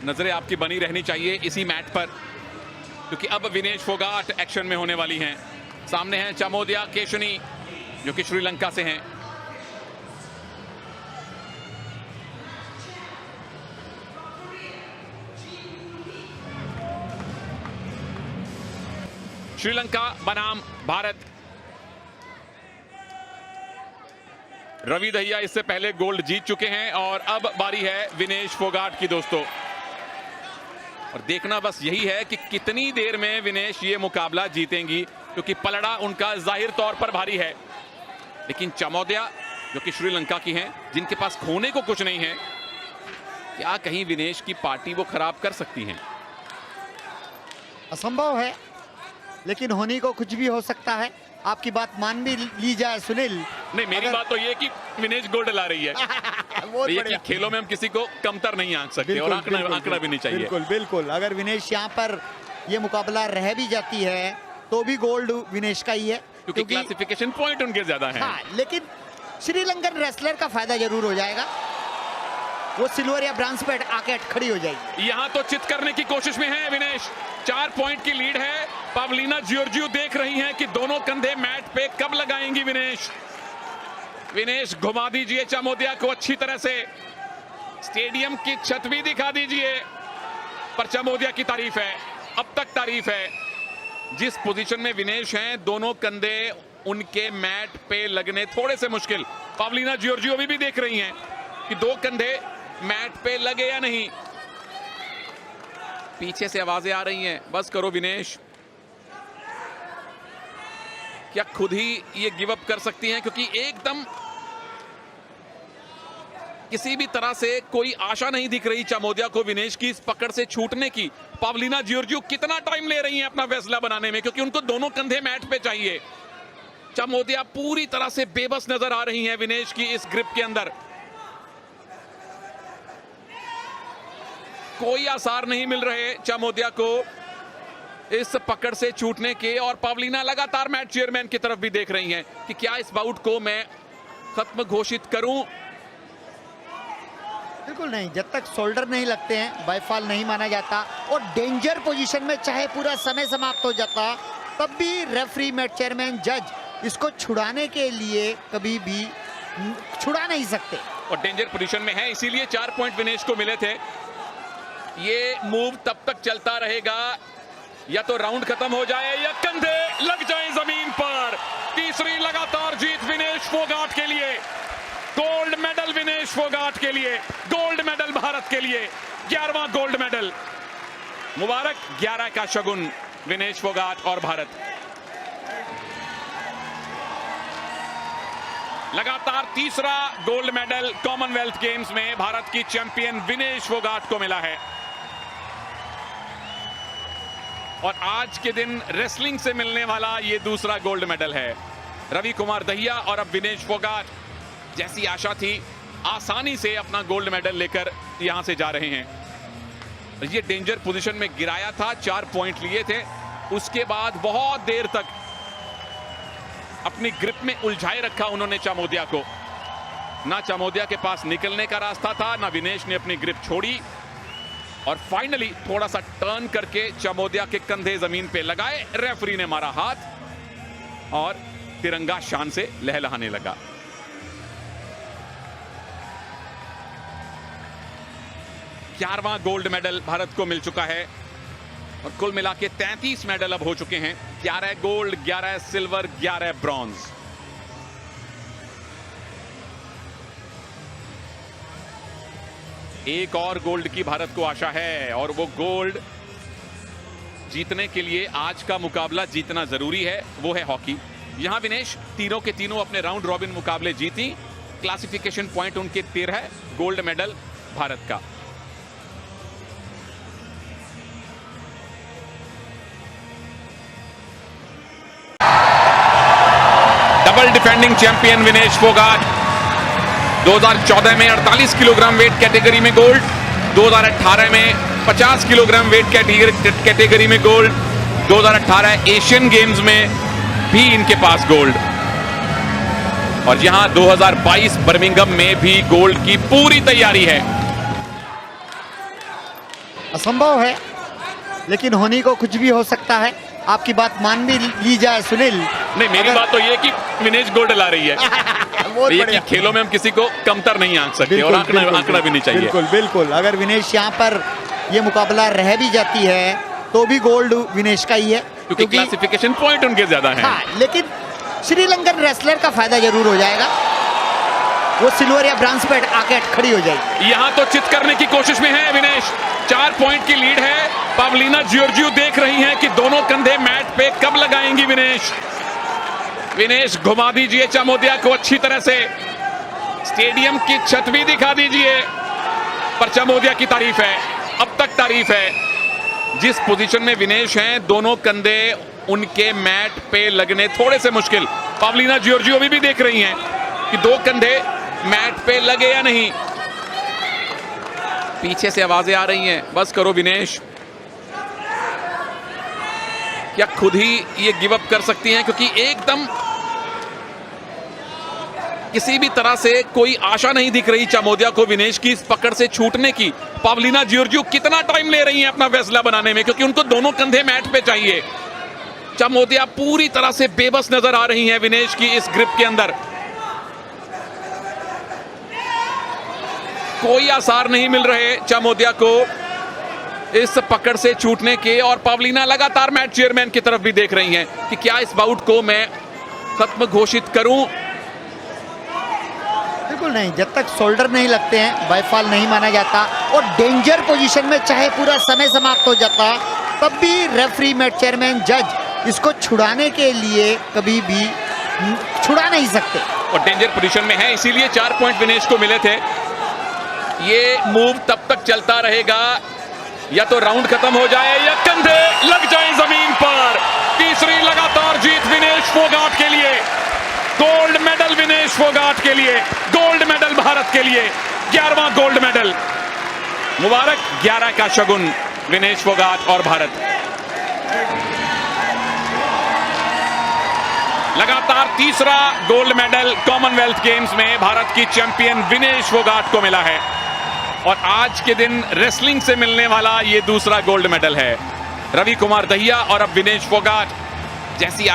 नजरें आपकी बनी रहनी चाहिए इसी मैट पर, क्योंकि अब विनेश फोगाट एक्शन में होने वाली हैं। सामने हैं चामोदिया केशनी जो कि श्रीलंका से हैं। श्रीलंका बनाम भारत। रवि दहिया इससे पहले गोल्ड जीत चुके हैं और अब बारी है विनेश फोगाट की दोस्तों। और देखना बस यही है कि कितनी देर में विनेश ये मुकाबला जीतेंगी, क्योंकि पलड़ा उनका जाहिर तौर पर भारी है। लेकिन चामोदिया जो कि श्रीलंका की हैं, जिनके पास खोने को कुछ नहीं है, क्या कहीं विनेश की पार्टी वो खराब कर सकती हैं? असंभव है, लेकिन होने को कुछ भी हो सकता है। आपकी बात मान भी ली जाए सुनील। नहीं, मेरी बात तो ये कि विनेश गोल्ड ला रही है। ये कि खेलों में हम किसी को कमतर नहीं आंक सकते और आंकना भी नहीं चाहिए। बिल्कुल बिल्कुल। अगर विनेश यहाँ पर ये मुकाबला रह भी जाती है तो भी गोल्ड विनेश का ही है, क्योंकि क्लासिफिकेशन पॉइंट उनके ज्यादा हैं। हाँ, लेकिन श्रीलंकन रेसलर का फायदा जरूर हो जाएगा। वो सिल्वर या ब्रांज पे आके खड़ी हो जाएगी। यहाँ तो चित करने की कोशिश में है विनेश। 4 पॉइंट की लीड है। पावलीना जियोर्जियो देख रही हैं कि दोनों कंधे मैट पे कब लगाएंगी विनेश। विनेश घुमा दीजिए चामोदिया को अच्छी तरह से, स्टेडियम की छत भी दिखा दीजिए। पर चामोदिया की तारीफ है, अब तक तारीफ है। जिस पोजीशन में विनेश हैं, दोनों कंधे उनके मैट पे लगने थोड़े से मुश्किल। पावलीना जियोर्जियो भी देख रही हैं कि 2 कंधे मैट पे लगे या नहीं। पीछे से आवाजें आ रही हैं, बस करो विनेश। क्या खुद ही ये गिव अप कर सकती हैं? क्योंकि एकदम किसी भी तरह से कोई आशा नहीं दिख रही चामोदिया को विनेश की इस पकड़ से छूटने की। पावलीना जियोर्जियो कितना टाइम ले रही हैं अपना फैसला बनाने में, क्योंकि उनको दोनों कंधे मैट पे चाहिए। चामोदिया पूरी तरह से बेबस नजर आ रही हैं विनेश की इस ग्रिप के अंदर। कोई आसार नहीं मिल रहे चामोदिया को इस पकड़ से छूटने के। और पावलीना लगातार मैच चेयरमैन की तरफ भी देख रही हैं कि क्या इस बाउट को मैं खत्म घोषित करूं। बिल्कुल नहीं, जब तक शोल्डर नहीं लगते हैं बायफॉल नहीं माना जाता। और डेंजर पोजीशन में चाहे पूरा समय समाप्त हो जाता, तब भी रेफरी, मैच चेयरमैन, जज इसको छुड़ाने के लिए कभी भी छुड़ा नहीं सकते। और डेंजर पोजीशन में है, इसीलिए 4 पॉइंट विनेश को मिले थे। ये मूव तब तक चलता रहेगा या तो राउंड खत्म हो जाए या कंधे लग जाए जमीन पर। तीसरी लगातार जीत विनेश फोगाट के लिए। गोल्ड मेडल विनेश फोगाट के लिए, गोल्ड मेडल भारत के लिए, 11वां गोल्ड मेडल। मुबारक, 11 का शगुन विनेश फोगाट और भारत। लगातार तीसरा गोल्ड मेडल कॉमनवेल्थ गेम्स में भारत की चैंपियन विनेश फोगाट को मिला है। और आज के दिन रेसलिंग से मिलने वाला ये दूसरा गोल्ड मेडल है। रवि कुमार दहिया और अब विनेश फोगाट, जैसी आशा थी, आसानी से अपना गोल्ड मेडल लेकर यहां से जा रहे हैं। ये डेंजर पोजीशन में गिराया था, 4 पॉइंट लिए थे, उसके बाद बहुत देर तक अपनी ग्रिप में उलझाए रखा उन्होंने चामोदिया को। ना चामोदिया के पास निकलने का रास्ता था, ना विनेश ने अपनी ग्रिप छोड़ी। और फाइनली थोड़ा सा टर्न करके चामोदिया के कंधे जमीन पे लगाए, रेफरी ने मारा हाथ और तिरंगा शान से लहलहाने लगा। ग्यारहवां गोल्ड मेडल भारत को मिल चुका है और कुल मिला के 33 मेडल अब हो चुके हैं। 11 गोल्ड, 11 सिल्वर, 11 ब्रॉन्ज। एक और गोल्ड की भारत को आशा है और वो गोल्ड जीतने के लिए आज का मुकाबला जीतना जरूरी है, वो है हॉकी। यहां विनेश तीनों के तीनों अपने राउंड रॉबिन मुकाबले जीती। क्लासिफिकेशन पॉइंट उनके 13, गोल्ड मेडल भारत का। Double defending champion Vinesh Phogat 2014 में 48 किलोग्राम वेट कैटेगरी में गोल्ड, 2018 में 50 किलोग्राम वेट कैटेगरी में गोल्ड, 2018 एशियन गेम्स में भी इनके पास गोल्ड, और यहां 2022 बर्मिंघम में भी गोल्ड की पूरी तैयारी है। असंभव है, लेकिन होने को कुछ भी हो सकता है। आपकी बात मान भी ली जाए सुनील, नहीं, मेरी बात तो ये है कि विनेश गोल्ड ला रही है। बहुत ये कि बढ़िया। खेलों में हम किसी को कमतर नहीं आंक सकते और बिल्कुल, आंकना बिल्कुल, आंकना भी नहीं चाहिए। बिल्कुल बिल्कुल, अगर विनेश यहाँ पर ये मुकाबला रह भी जाती है तो भी गोल्ड विनेश का ही है, क्योंकि क्लासिफिकेशन पॉइंट उनके ज्यादा हैं। हाँ, लेकिन श्रीलंकन रेसलर का फायदा जरूर हो जाएगा, वो सिल्वर या ब्रांज पे आके खड़ी हो जाएगी। यहाँ तो चित करने की कोशिश में है विनेश, 4 पॉइंट की लीड है। पावलीना जियोर्जियो देख रही हैं कि दोनों कंधे मैट पे कब लगाएंगी विनेश। विनेश घुमा दीजिए चामोदिया को अच्छी तरह से, स्टेडियम की छत भी दिखा दीजिए। पर चामोदिया की तारीफ है, अब तक तारीफ है। जिस पोजीशन में विनेश हैं, दोनों कंधे उनके मैट पे लगने थोड़े से मुश्किल। पावलीना जियोर्जियो भी देख रही हैं कि दो कंधे मैट पे लगे या नहीं। पीछे से आवाजें आ रही हैं, बस करो विनेश। क्या खुद ही ये गिव अप कर सकती हैं, क्योंकि एकदम किसी भी तरह से कोई आशा नहीं दिख रही चामोदिया को विनेश की इस पकड़ से छूटने की। पावलीना जियोर्जियो कितना टाइम ले रही हैं अपना फैसला बनाने में, क्योंकि उनको दोनों कंधे मैट पे चाहिए। चामोदिया पूरी तरह से बेबस नजर आ रही हैं विनेश की इस ग्रिप के अंदर। कोई आसार नहीं मिल रहे चामोदिया को इस पकड़ से छूटने के, और पावलीना लगातार मैच चेयरमैन की तरफ भी देख रही हैं कि क्या इस बाउट को मैं खत्म घोषित करूं। बिल्कुल नहीं, जब तक शोल्डर नहीं लगते हैं बाय फॉल नहीं माना जाता, और डेंजर पोजीशन में चाहे पूरा समय समाप्त हो जाता तब भी रेफरी, मैच चेयरमैन, जज इसको छुड़ाने के लिए कभी भी छुड़ा नहीं सकते। और डेंजर पोजीशन में है, इसीलिए 4 पॉइंट विनेश को मिले थे। ये मूव तब तक चलता रहेगा या तो राउंड खत्म हो जाए या कंधे लग जाए जमीन पर। तीसरी लगातार जीत विनेश फोगाट के लिए, गोल्ड मेडल विनेश फोगाट के लिए, गोल्ड मेडल भारत के लिए, 11वां गोल्ड मेडल। मुबारक, 11 का शगुन विनेश फोगाट और भारत। लगातार तीसरा गोल्ड मेडल कॉमनवेल्थ गेम्स में भारत की चैंपियन विनेश फोगाट को मिला है, और आज के दिन रेसलिंग से मिलने वाला ये दूसरा गोल्ड मेडल है। रवि कुमार दहिया और अब विनेश फोगाट जैसी